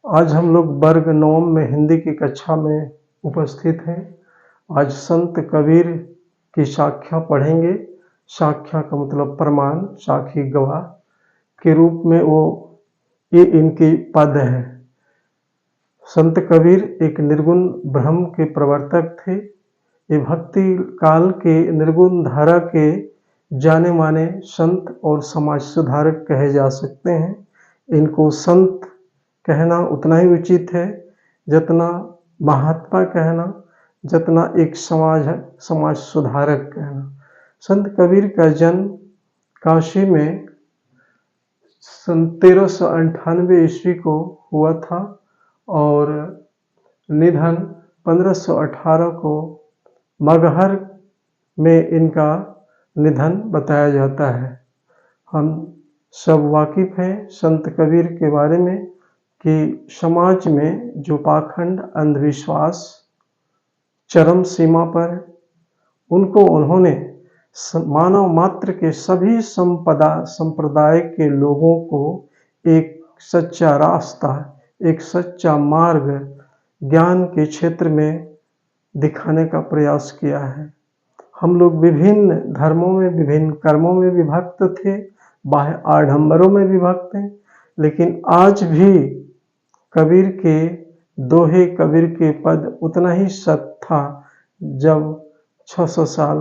आज हम लोग वर्ग नवम में हिंदी की कक्षा में उपस्थित हैं। आज संत कबीर की साख्या पढ़ेंगे। साख्या का मतलब प्रमाण, साखी गवाह के रूप में ये इनकी पद है। संत कबीर एक निर्गुण ब्रह्म के प्रवर्तक थे। ये भक्ति काल के निर्गुण धारा के जाने माने संत और समाज सुधारक कहे जा सकते हैं। इनको संत कहना उतना ही उचित है जितना महात्मा कहना, जितना एक समाज सुधारक कहना। संत कबीर का जन्म काशी में 1398 ईस्वी को हुआ था और निधन 1518 को मगहर में इनका निधन बताया जाता है। हम सब वाकिफ हैं संत कबीर के बारे में कि समाज में जो पाखंड, अंधविश्वास चरम सीमा पर, उनको उन्होंने मानव मात्र के सभी संप्रदाय के लोगों को एक सच्चा रास्ता, एक सच्चा मार्ग ज्ञान के क्षेत्र में दिखाने का प्रयास किया है। हम लोग विभिन्न धर्मों में, विभिन्न कर्मों में विभक्त थे, बाह्य आडंबरों में विभक्त हैं, लेकिन आज भी कबीर के दोहे, कबीर के पद उतना ही सत्य था जब 600 साल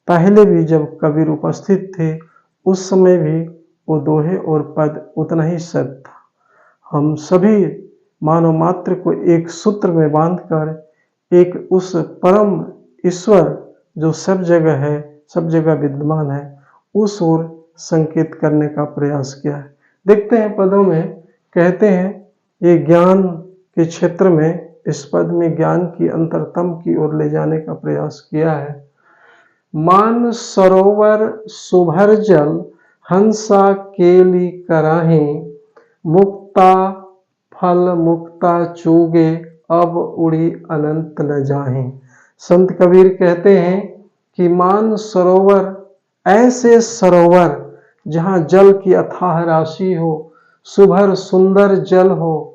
पहले भी जब कबीर उपस्थित थे, उस समय भी वो दोहे और पद उतना ही सत्य था। हम सभी मानव मात्र को एक सूत्र में बांधकर एक उस परम ईश्वर जो सब जगह है, सब जगह विद्यमान है, उस ओर संकेत करने का प्रयास किया है। देखते हैं पदों में, कहते हैं ये ज्ञान के क्षेत्र में, इस पद में ज्ञान की अंतरतम की ओर ले जाने का प्रयास किया है। मान सरोवर सुभर जल, हंसा केली कराहे, मुक्ता फल मुक्ता चूगे, अब उड़ी अनंत न जाहे। संत कबीर कहते हैं कि मान सरोवर, ऐसे सरोवर जहाँ जल की अथाह राशि हो, सुभर सुंदर जल हो,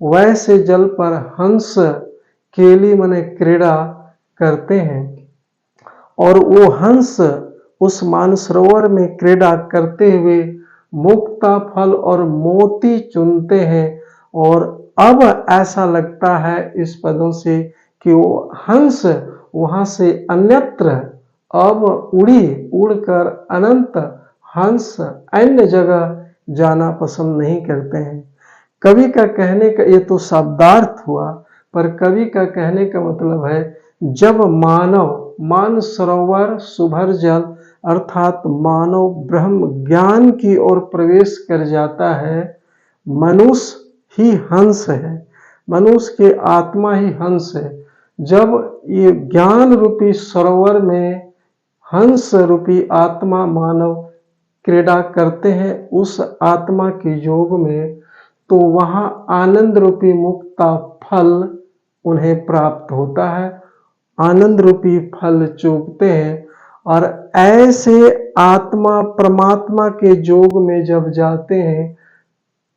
वैसे जल पर हंस केली मने क्रीड़ा करते हैं और वो हंस उस मानसरोवर में क्रीड़ा करते हुए मुक्ता फल और मोती चुनते हैं। और अब ऐसा लगता है इस पदों से कि वो हंस वहां से अन्यत्र अब उड़कर अनंत हंस अन्य जगह जाना पसंद नहीं करते हैं। कवि का कहने का, ये तो शब्दार्थ हुआ, पर कवि का कहने का मतलब है जब मानव मान सरोवर सुभर जल अर्थात मानव ब्रह्म ज्ञान की ओर प्रवेश कर जाता है, मनुष्य ही हंस है, मनुष्य के आत्मा ही हंस है। जब ये ज्ञान रूपी सरोवर में हंस रूपी आत्मा मानव क्रीड़ा करते हैं उस आत्मा के योग में, तो वहां आनंद रूपी मुक्ता फल उन्हें प्राप्त होता है, आनंद रूपी फल चूकते हैं। और ऐसे आत्मा परमात्मा के योग में जब जाते हैं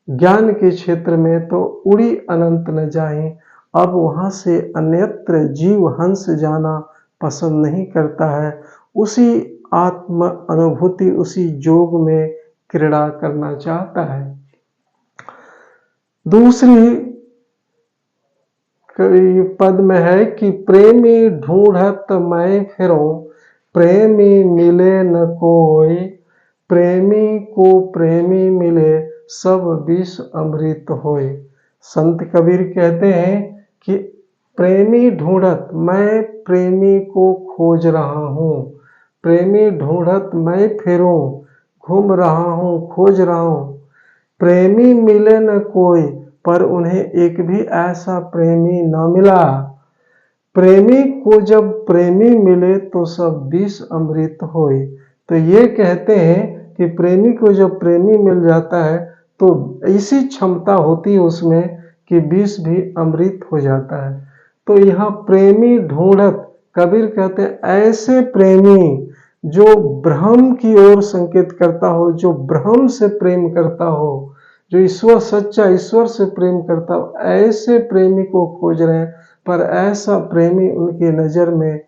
ज्ञान के क्षेत्र में, तो उड़ी अनंत न जाए। अब वहां से अन्यत्र जीव हंस जाना पसंद नहीं करता है, उसी आत्म अनुभूति, उसी योग में क्रीड़ा करना चाहता है। दूसरी पद में है कि प्रेमी ढूंढत मैं फिरूं, प्रेमी मिले न कोई, प्रेमी को प्रेमी मिले सब विष अमृत होए। संत कबीर कहते हैं कि प्रेमी ढूंढत, मैं प्रेमी को खोज रहा हूँ, प्रेमी ढूंढत मैं फिरूं, घूम रहा हूँ, खोज रहा हूँ, प्रेमी मिले न कोई, पर उन्हें एक भी ऐसा प्रेमी न मिला। प्रेमी को जब प्रेमी मिले तो सब विष अमृत होए। तो ये कहते हैं कि प्रेमी को जब प्रेमी मिल जाता है तो ऐसी क्षमता होती है उसमें कि विष भी अमृत हो जाता है। तो यहाँ प्रेमी ढूंढत, कबीर कहते हैं ऐसे प्रेमी जो ब्रह्म की ओर संकेत करता हो, जो ब्रह्म से प्रेम करता हो, जो ईश्वर सच्चा ईश्वर से प्रेम करता हो, ऐसे प्रेमी को खोज रहे हैं, पर ऐसा प्रेमी उनकी नज़र में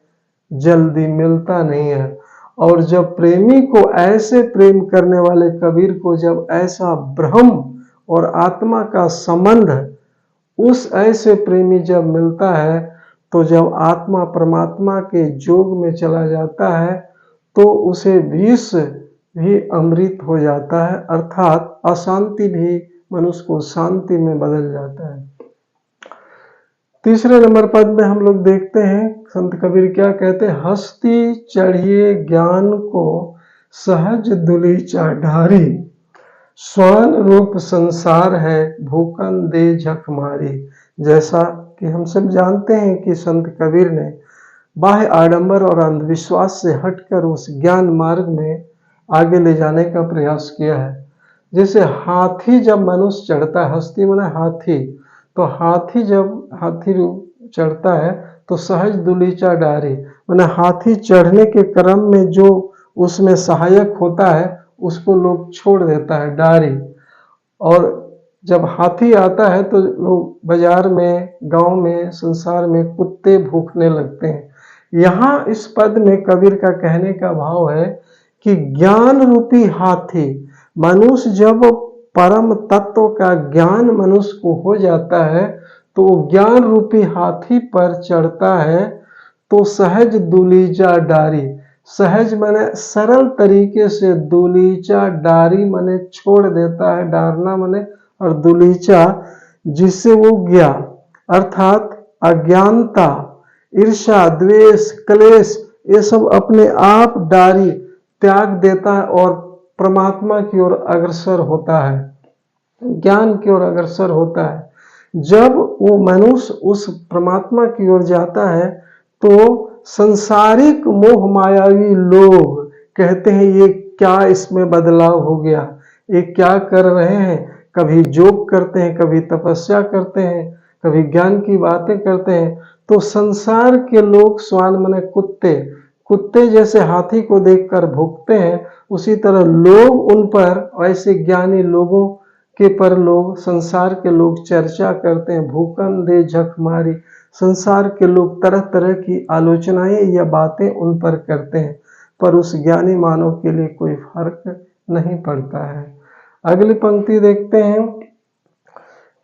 जल्दी मिलता नहीं है। और जब प्रेमी को, ऐसे प्रेम करने वाले कबीर को जब ऐसा ब्रह्म और आत्मा का संबंध उस ऐसे प्रेमी जब मिलता है, तो जब आत्मा परमात्मा के जोग में चला जाता है तो उसे विष भी अमृत हो जाता है, अर्थात अशांति भी मनुष्य को शांति में बदल जाता है। तीसरे नंबर पद में हम लोग देखते हैं संत कबीर क्या कहते हैं, हस्ती चढ़िए ज्ञान को सहज दुलीचा ढारी, स्वान रूप संसार है भूकन दे झक मारी। जैसा कि हम सब जानते हैं कि संत कबीर ने बाह्य आडंबर और अंधविश्वास से हटकर उस ज्ञान मार्ग में आगे ले जाने का प्रयास किया है। जैसे हाथी जब मनुष्य चढ़ता है, हस्ती माने हाथी, तो हाथी जब हाथी चढ़ता है तो सहज दुलीचा डारी, माने हाथी चढ़ने के क्रम में जो उसमें सहायक होता है उसको लोग छोड़ देता है, डारी। और जब हाथी आता है तो लोग बाजार में, गांव में, संसार में कुत्ते भूखने लगते हैं। यहाँ इस पद में कबीर का कहने का भाव है कि ज्ञान रूपी हाथी, मनुष्य जब परम तत्व का ज्ञान मनुष्य को हो जाता है तो ज्ञान रूपी हाथी पर चढ़ता है तो सहज दुलीचा डारी, सहज माने सरल तरीके से, दुलीचा डारी माने छोड़ देता है, डारना माने, और दुलीचा जिससे वो गया, अर्थात अज्ञानता, ईर्ष्या, द्वेष, क्लेश, ये सब अपने आप डारी त्याग देता है और परमात्मा की ओर अग्रसर होता है, ज्ञान की ओर अग्रसर होता है। जब वो मनुष्य उस परमात्मा की ओर जाता है तो संसारिक मोह मायावी लोग कहते हैं ये क्या इसमें बदलाव हो गया, ये क्या कर रहे हैं, कभी जोग करते हैं, कभी तपस्या करते हैं, कभी ज्ञान की बातें करते हैं। तो संसार के लोग, स्वान माने कुत्ते, कुत्ते जैसे हाथी को देखकर भूखते हैं, उसी तरह लोग उन पर, ऐसे ज्ञानी लोगों के पर लोग, संसार के लोग चर्चा करते हैं, भूकन दे झक मारी। संसार के लोग तरह तरह की आलोचनाएं या बातें उन पर करते हैं, पर उस ज्ञानी मानव के लिए कोई फर्क नहीं पड़ता है। अगली पंक्ति देखते हैं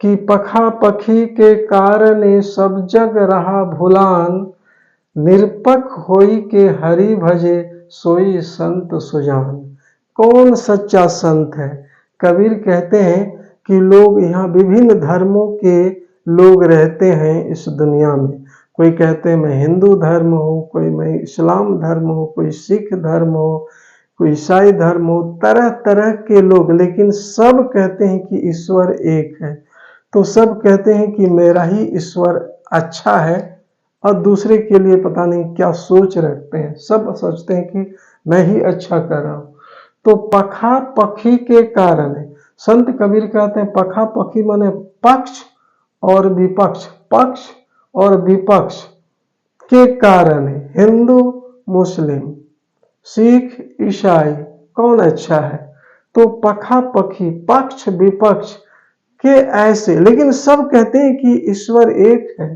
कि पखा पखी के कारण सब जग रहा भुलान, निरपक होई के हरि भजे सोई संत सुजान। कौन सच्चा संत है? कबीर कहते हैं कि लोग यहाँ विभिन्न धर्मों के लोग रहते हैं इस दुनिया में। कोई कहते हैं मैं हिंदू धर्म हूँ, कोई मैं इस्लाम धर्म हूँ, कोई सिख धर्म हो, कोई ईसाई धर्म हो, तरह तरह के लोग, लेकिन सब कहते हैं कि ईश्वर एक है। तो सब कहते हैं कि मेरा ही ईश्वर अच्छा है, और दूसरे के लिए पता नहीं क्या सोच रखते हैं, सब सोचते हैं कि मैं ही अच्छा कर रहा हूँ। तो पखा पखी के कारण है। संत कबीर कहते हैं पखा पखी माने पक्ष और विपक्ष, पक्ष और विपक्ष के कारण है। हिंदू, मुस्लिम, सिख, ईसाई, कौन अच्छा है? तो पखा पखी, पक्ष विपक्ष के ऐसे, लेकिन सब कहते हैं कि ईश्वर एक है।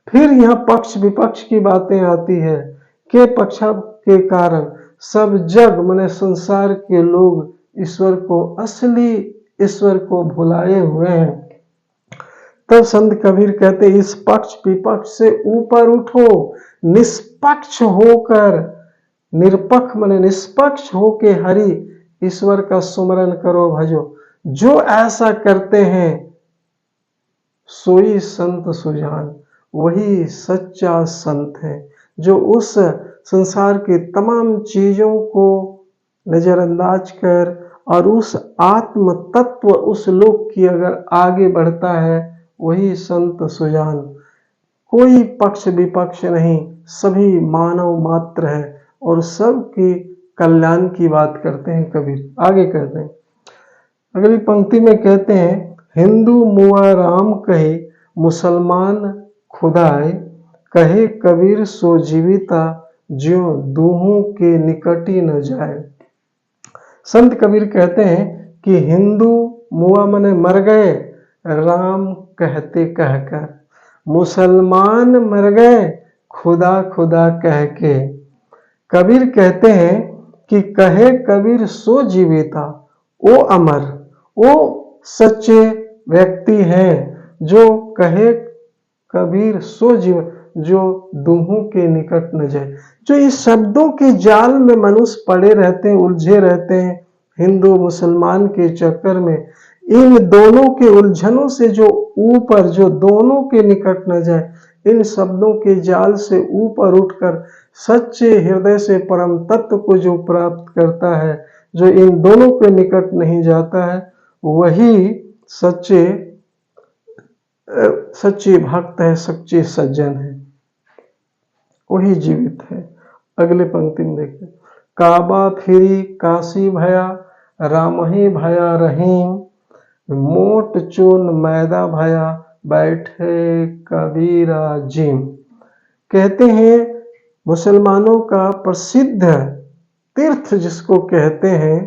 फिर यहाँ पक्ष विपक्ष की बातें आती है के पक्ष के कारण सब जग माने संसार के लोग ईश्वर को, असली ईश्वर को भुलाए हुए हैं। तब संत कबीर कहते इस पक्ष विपक्ष से ऊपर उठो, निष्पक्ष होकर, निरपक्ष माने निष्पक्ष होके हरि ईश्वर का सुमरन करो, भजो। जो ऐसा करते हैं सोई संत सुजान, वही सच्चा संत है, जो उस संसार के तमाम चीजों को नजरअंदाज कर और उस आत्म तत्व, उस लोक की अगर आगे बढ़ता है, वही संत सुजान। कोई पक्ष विपक्ष नहीं, सभी मानव मात्र है और सबकी कल्याण की बात करते हैं कबीर। आगे कहते हैं, अगली पंक्ति में कहते हैं हिंदू मुआ राम कहे, मुसलमान खुदाए, कहे कबीर सो जीविता, ज्यों दूहों के निकटी न जाए। संत कबीर कहते हैं कि हिंदू मुआ मने मर गए राम कहते कहकर, मुसलमान मर गए खुदा खुदा कह के। कबीर कहते हैं कि कहे कबीर सो जीविता, वो अमर, वो सच्चे व्यक्ति हैं जो कहे कबीर सो जीव, जो दूहों के निकट न जाए। जो इस शब्दों के जाल में मनुष्य पड़े रहते हैं, उलझे रहते हैं, हिंदू मुसलमान के चक्कर में, इन दोनों के उलझनों से जो ऊपर, जो दोनों के निकट न जाए, इन शब्दों के जाल से ऊपर उठकर सच्चे हृदय से परम तत्व को जो प्राप्त करता है, जो इन दोनों के निकट नहीं जाता है, वही सच्चे भक्त है, सच्चे सज्जन है, वही जीवित है। अगले पंक्ति में देखिए, काबा फिरी काशी भया, राम ही भया रहीम, मोट चून मैदा भया, बैठे कबीरा जिम। कहते हैं मुसलमानों का प्रसिद्ध तीर्थ जिसको कहते हैं,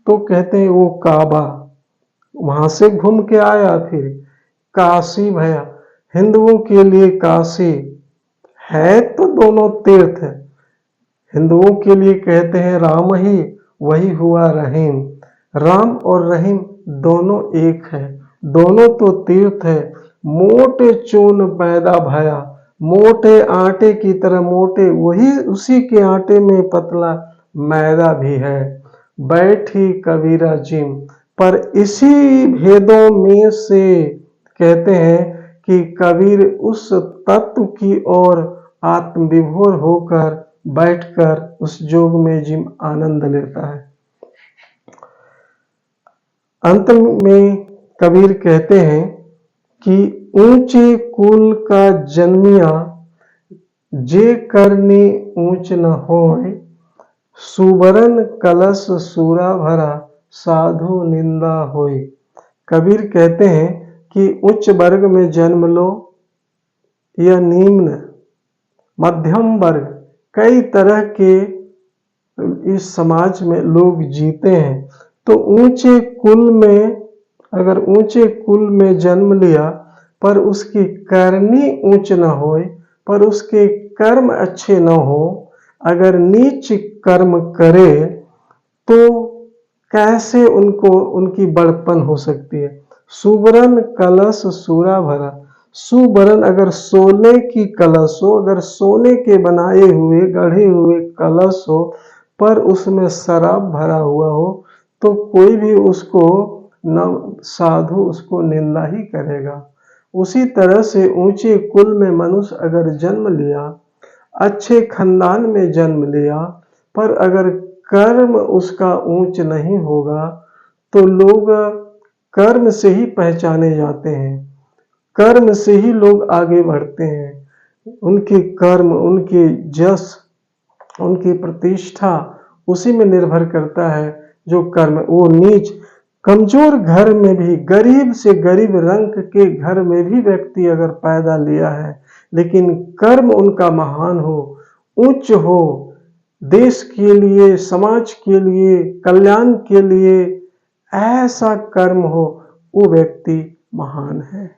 तो कहते हैं वो काबा, वहां से घूम के आया। फिर काशी भया, हिंदुओं के लिए काशी है तो दोनों तीर्थ है। हिंदुओं के लिए कहते हैं राम ही, वही हुआ रहीम। राम और रहीम दोनों एक है, दोनों तो तीर्थ है। मोटे चून पैदा भया, मोटे आटे की तरह मोटे, वही उसी के आटे में पतला मैदा भी है। बैठी कबीरा जिम, पर इसी भेदों में से कहते हैं कि कबीर उस तत्व की ओर आत्मविभोर होकर बैठकर उस जोग में जिम आनंद लेता है। अंत में कबीर कहते हैं कि ऊंचे कुल का जन्मिया, जे करनी ऊंच न होए, सुबरन कलश सूरा भरा, साधु निंदा होए। कबीर कहते हैं कि उच्च वर्ग में जन्म लो या निम्न मध्यम वर्ग, कई तरह के इस समाज में लोग जीते हैं। तो ऊंचे कुल में, अगर ऊंचे कुल में जन्म लिया पर उसकी करनी ऊंच न होए, पर उसके कर्म अच्छे न हो, अगर नीच कर्म करे तो कैसे उनकी बड़पन हो सकती है। सुबरन कलश सूरा भरा, सुबरन अगर सोने की कलश हो, अगर सोने के बनाए हुए गढ़े हुए कलश हो, पर उसमें शराब भरा हुआ हो, तो कोई भी उसको न साधु उसको निंदा ही करेगा। उसी तरह से ऊंचे कुल में मनुष्य अगर जन्म लिया, अच्छे खानदान में जन्म लिया, पर अगर कर्म उसका ऊंच नहीं होगा, तो लोग कर्म से ही पहचाने जाते हैं, कर्म से ही लोग आगे बढ़ते हैं। उनके कर्म, उनके जस, उनकी प्रतिष्ठा उसी में निर्भर करता है जो कर्म। वो नीच कमजोर घर में भी, गरीब से गरीब रंग के घर में भी व्यक्ति अगर पैदा लिया है, लेकिन कर्म उनका महान हो, उच्च हो, देश के लिए, समाज के लिए, कल्याण के लिए ऐसा कर्म हो, वो व्यक्ति महान है।